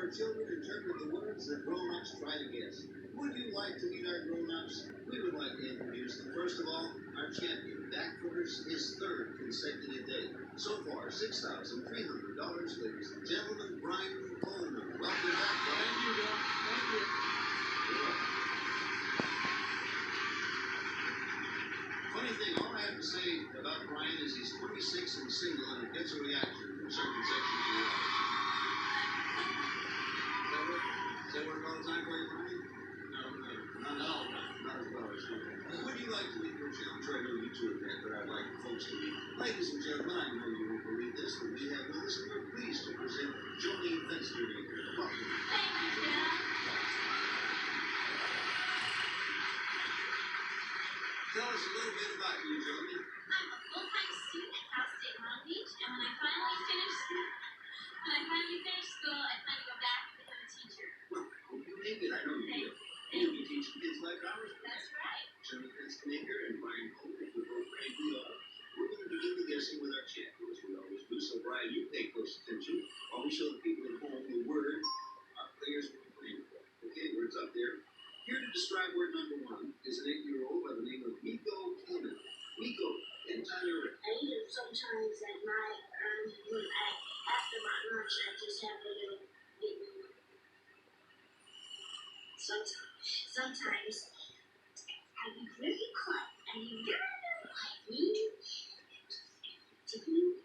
our children interpret the words that grown-ups try to guess. Would you like to meet our grown-ups? We would like to introduce them. First of all, our champion, back for his third consecutive day. So far, $6,300, ladies and gentlemen, Brian Coleman. Welcome back, Brian. Thank you, Doc. Thank you. You're welcome. Funny thing, all I have to say about Brian is he's 26 and single, and it gets a reaction from certain sections of the audience. Does that work all the time for you, Brian? No. Not all the time. Not as well as you. Would you like to meet your challenge? I know you two have met, but I'd like folks to meet. Ladies and gentlemen, I know you won't believe this, but we have with us, and we're pleased to present Joni Fenstermaker. Welcome. Thank you, Dad. Tell us a little bit about you, Joni. I'm a full-time student at Cal State Long Beach, and when I finally finish school, I plan to go back and become a teacher. Well, I hope you make it. I know you will. You'll be teaching kids like ours. That's right. Joni Fenstermaker and Brian Coleman, if we're both ready, we are. We're going to begin the guessing with our champion, as we always do. So, Brian, you pay close attention while we show the people at home the word our players will be playing for. Okay, words up there. Here to describe word number one is an 8-year-old by the name of Miko Cannon. Miko, anytime you're ready. I eat it sometimes at night, after my lunch, I just have a little bit. Sometimes I be very quiet, and you very quiet. To you,